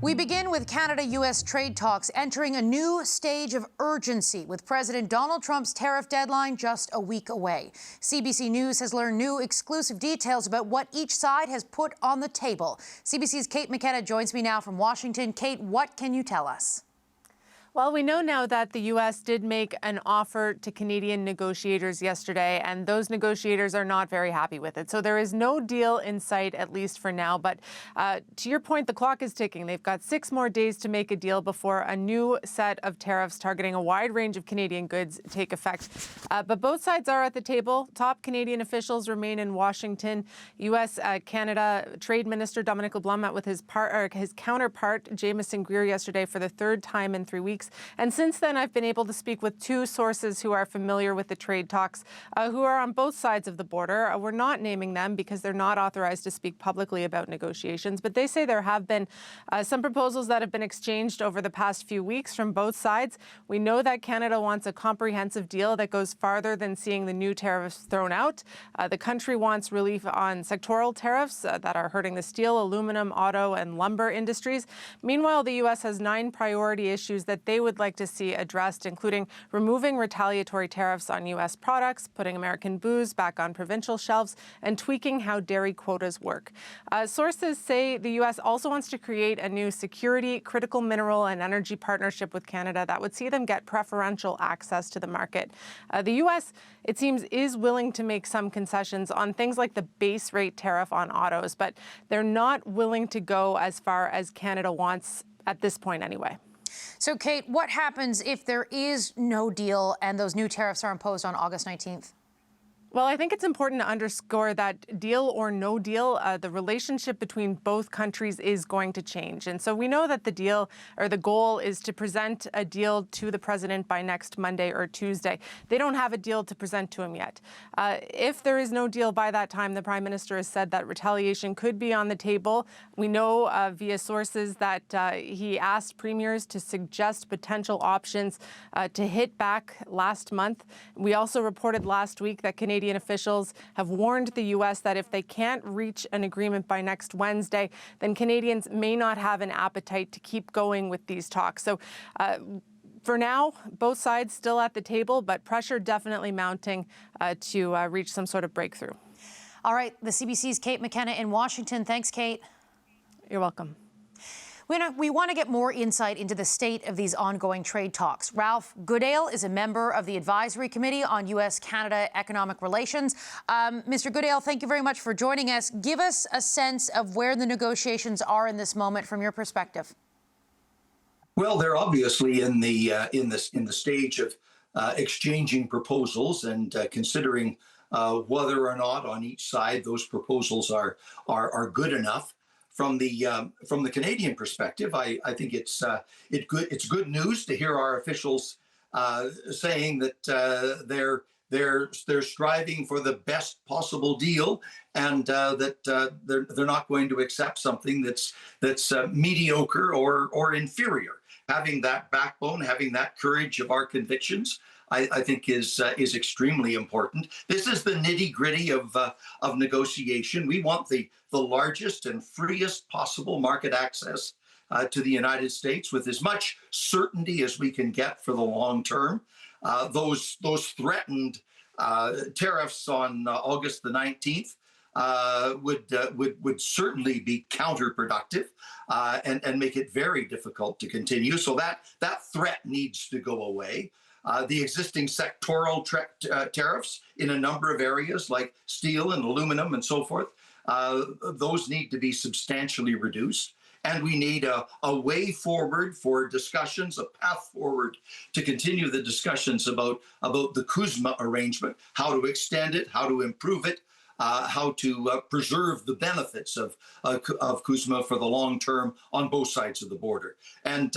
We begin with Canada-U.S. trade talks entering a new stage of urgency with President Donald Trump's tariff deadline just a week away. CBC News has learned new exclusive details about what each side has put on the table. CBC's Kate McKenna joins me now from Washington. Kate, what can you tell us? Well, we know now that the U.S. did make an offer to Canadian negotiators yesterday, and those negotiators are not very happy with it. So there is no deal in sight, at least for now. But to your point, the clock is ticking. They've got 6 more days to make a deal before a new set of tariffs targeting a wide range of Canadian goods take effect. But both sides are at the table. Top Canadian officials remain in Washington. U.S.-Canada Trade Minister Dominic LeBlanc met with his counterpart, Jamieson Greer, yesterday for the 3rd time in 3 weeks. And since then, I've been able to speak with 2 sources who are familiar with the trade talks, who are on both sides of the border. We're not naming them because they're not authorized to speak publicly about negotiations, but they say there have been some proposals that have been exchanged over the past few weeks from both sides. We know that Canada wants a comprehensive deal that goes farther than seeing the new tariffs thrown out. The country wants relief on sectoral tariffs that are hurting the steel, aluminum, auto, and lumber industries. Meanwhile, the U.S. has 9 priority issues that they would like to see addressed, including removing retaliatory tariffs on U.S. products, putting American booze back on provincial shelves, and tweaking how dairy quotas work. Sources say the U.S. also wants to create a new security, critical mineral, and energy partnership with Canada that would see them get preferential access to the market. The U.S., it seems, is willing to make some concessions on things like the base rate tariff on autos, but they're not willing to go as far as Canada wants at this point anyway. So, Kate, what happens if there is no deal and those new tariffs are imposed on August 19th? Well, I think it's important to underscore that deal or no deal, the relationship between both countries is going to change. And so we know that the deal or the goal is to present a deal to the president by next Monday or Tuesday. They don't have a deal to present to him yet. If there is no deal by that time, the prime minister has said that retaliation could be on the table. We know via sources that he asked premiers to suggest potential options to hit back last month. We also reported last week that Canadian officials have warned the U.S. that if they can't reach an agreement by next Wednesday, then Canadians may not have an appetite to keep going with these talks. So for now, both sides still at the table, but pressure definitely mounting to reach some sort of breakthrough. All right, the CBC's Kate McKenna in Washington. Thanks, Kate. You're welcome. We want to get more insight into the state of these ongoing trade talks. Ralph Goodale is a member of the Advisory Committee on U.S.-Canada Economic Relations. Mr. Goodale, thank you very much for joining us. Give us a sense of where the negotiations are in this moment from your perspective. Well, they're obviously in the stage of exchanging proposals and considering whether or not on each side those proposals are good enough. From the Canadian perspective, I think it's good news to hear our officials saying that they're striving for the best possible deal, and that they're not going to accept something that's mediocre or inferior. Having that backbone, having that courage of our convictions, I think is extremely important. This is the nitty-gritty of negotiation. We want the largest and freest possible market access to the United States with as much certainty as we can get for the long term. Those threatened tariffs on August the 19th would certainly be counterproductive and make it very difficult to continue. So that threat needs to go away. The existing sectoral tariffs in a number of areas like steel and aluminum and so forth, those need to be substantially reduced. And we need a way forward for discussions, a path forward to continue the discussions about the CUSMA arrangement, how to extend it, how to improve it, how to preserve the benefits of CUSMA for the long term on both sides of the border. And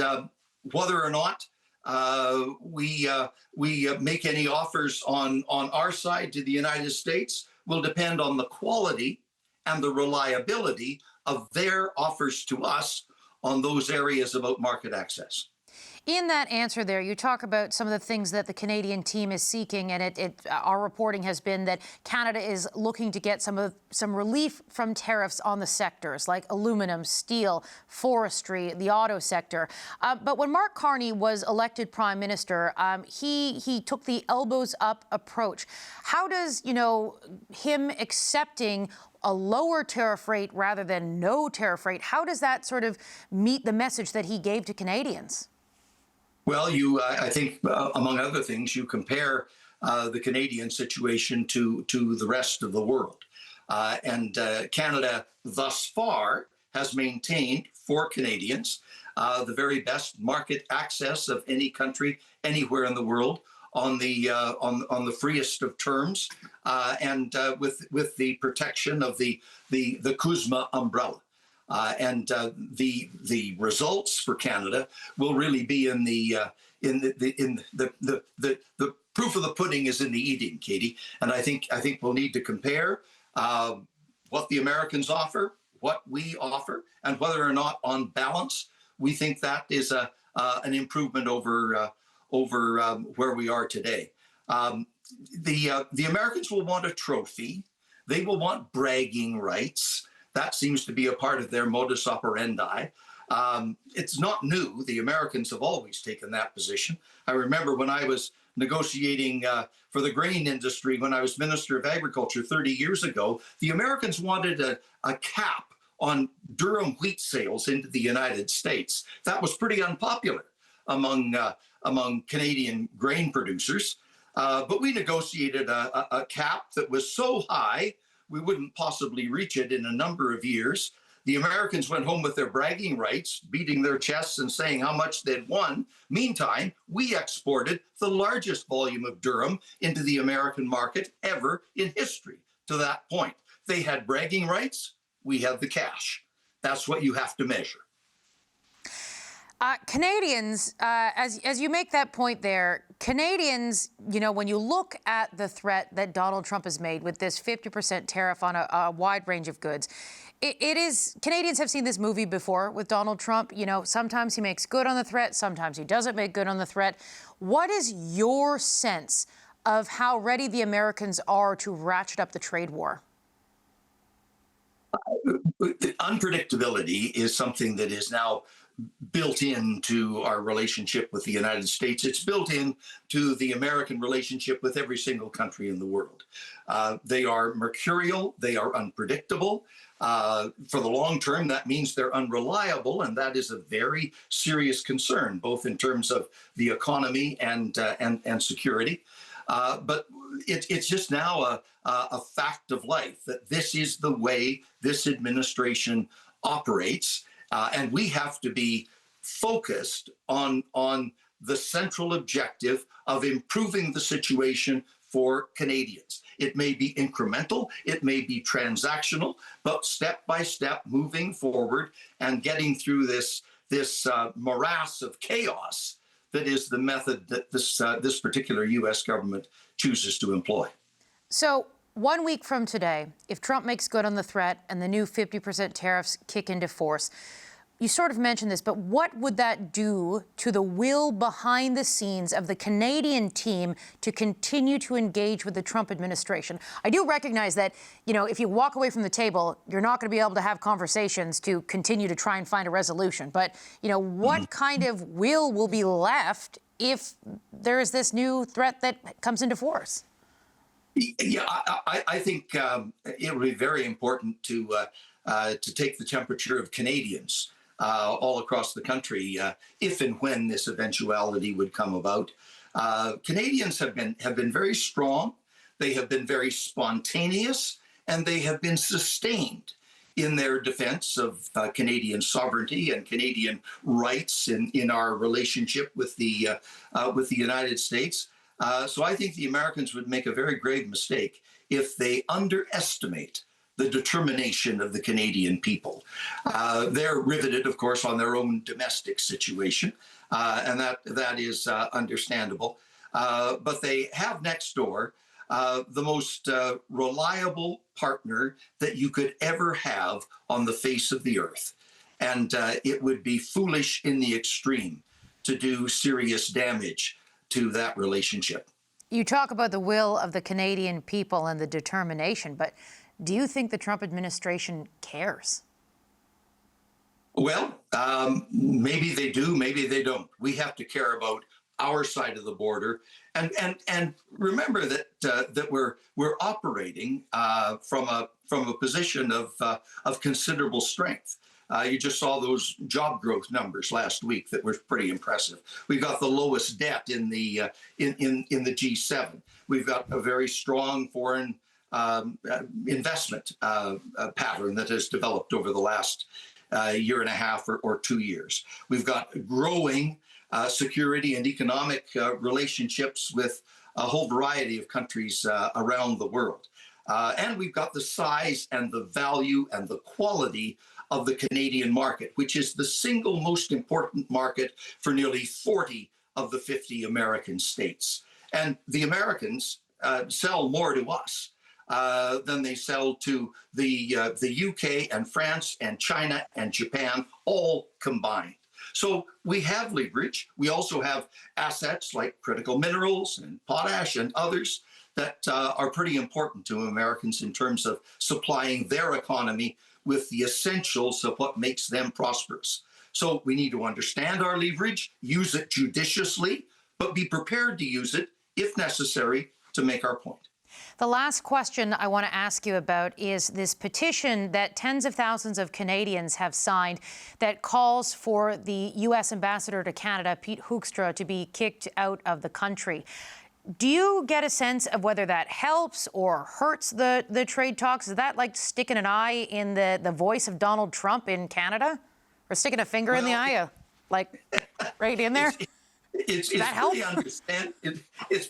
whether or not we make any offers on our side to the United States will depend on the quality and the reliability of their offers to us on those areas about market access. In that answer there, you talk about some of the things that the Canadian team is seeking, and our reporting has been that Canada is looking to get some relief from tariffs on the sectors like aluminum, steel, forestry, the auto sector. But when Mark Carney was elected Prime Minister, he took the elbows up approach. How does, him accepting a lower tariff rate rather than no tariff rate, how does that sort of meet the message that he gave to Canadians? Well, I think, among other things, you compare the Canadian situation to the rest of the world. And Canada thus far has maintained for Canadians the very best market access of any country anywhere in the world on the freest of terms, and with the protection of the CUSMA umbrella. And the results for Canada will really be in the proof of the pudding is in the eating, Katie. And I think we'll need to compare what the Americans offer, what we offer, and whether or not, on balance, we think that is an improvement over where we are today. The Americans will want a trophy. They will want bragging rights. That seems to be a part of their modus operandi. It's not new. The Americans have always taken that position. I remember when I was negotiating for the grain industry when I was Minister of Agriculture 30 years ago, the Americans wanted a cap on durum wheat sales into the United States. That was pretty unpopular among Canadian grain producers. But we negotiated a cap that was so high we wouldn't possibly reach it in a number of years. The Americans went home with their bragging rights, beating their chests and saying how much they'd won. Meantime, we exported the largest volume of durum into the American market ever in history to that point. They had bragging rights. We had the cash. That's what you have to measure. Canadians, as you make that point there, Canadians, when you look at the threat that Donald Trump has made with this 50% tariff on a wide range of goods, Canadians have seen this movie before with Donald Trump. Sometimes he makes good on the threat, sometimes he doesn't make good on the threat. What is your sense of how ready the Americans are to ratchet up the trade war? Unpredictability is something that is now built into our relationship with the United States. It's built into the American relationship with every single country in the world. They are mercurial. They are unpredictable. For the long term, that means they're unreliable, and that is a very serious concern, both in terms of the economy and security. But it's just now a fact of life that this is the way this administration operates. And we have to be focused on the central objective of improving the situation for Canadians. It may be incremental, it may be transactional, but step by step moving forward and getting through this morass of chaos that is the method that this particular U.S. government chooses to employ. So 1 week from today, if Trump makes good on the threat and the new 50% tariffs kick into force, you sort of mentioned this, but what would that do to the will behind the scenes of the Canadian team to continue to engage with the Trump administration? I do recognize that, if you walk away from the table, you're not going to be able to have conversations to continue to try and find a resolution. But, what kind of will be left if there is this new threat that comes into force? Yeah, I think it would be very important to take the temperature of Canadians all across the country, if and when this eventuality would come about. Canadians have been very strong. They have been very spontaneous, and they have been sustained in their defense of Canadian sovereignty and Canadian rights in our relationship with the United States. So I think the Americans would make a very grave mistake if they underestimate the determination of the Canadian people. They're riveted, of course, on their own domestic situation, and that is understandable. But they have next door the most reliable partner that you could ever have on the face of the earth. And it would be foolish in the extreme to do serious damage to that relationship. You talk about the will of the Canadian people and the determination, but do you think the Trump administration cares? Well, maybe they do, maybe they don't. We have to care about our side of the border, and remember that that we're operating from a position of considerable strength. You just saw those job growth numbers last week that were pretty impressive. We've got the lowest debt in the G7. We've got a very strong foreign investment pattern that has developed over the last year and a half or 2 years. We've got growing security and economic relationships with a whole variety of countries around the world. And we've got the size and the value and the quality of the Canadian market, which is the single most important market for nearly 40 of the 50 American states. And the Americans sell more to us than they sell to the UK and France and China and Japan all combined. So we have leverage. We also have assets like critical minerals and potash and others that are pretty important to Americans in terms of supplying their economy with the essentials of what makes them prosperous. So we need to understand our leverage, use it judiciously, but be prepared to use it, if necessary, to make our point. The last question I want to ask you about is this petition that tens of thousands of Canadians have signed that calls for the U.S. ambassador to Canada, Pete Hoekstra, to be kicked out of the country. Do you get a sense of whether that helps or hurts the trade talks? Is that like sticking an eye in the voice of Donald Trump in Canada? Or sticking a finger in the eye, like right in there? It's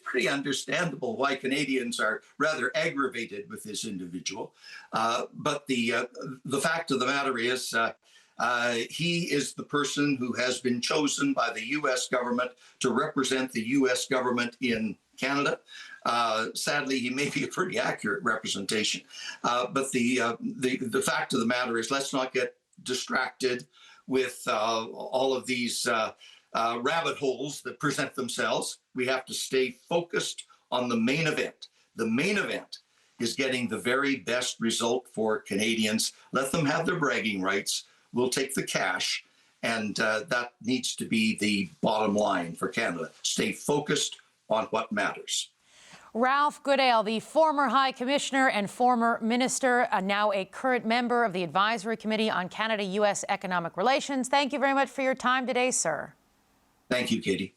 pretty understandable why Canadians are rather aggravated with this individual. But the fact of the matter is he is the person who has been chosen by the U.S. government to represent the U.S. government in Canada. Sadly, he may be a pretty accurate representation. But the fact of the matter is, let's not get distracted with all of these rabbit holes that present themselves. We have to stay focused on the main event. The main event is getting the very best result for Canadians. Let them have their bragging rights. We'll take the cash. And that needs to be the bottom line for Canada. Stay focused on what matters. Ralph Goodale, the former High Commissioner and former Minister, now a current member of the Advisory Committee on Canada-U.S. Economic Relations. Thank you very much for your time today, sir. Thank you, Katie.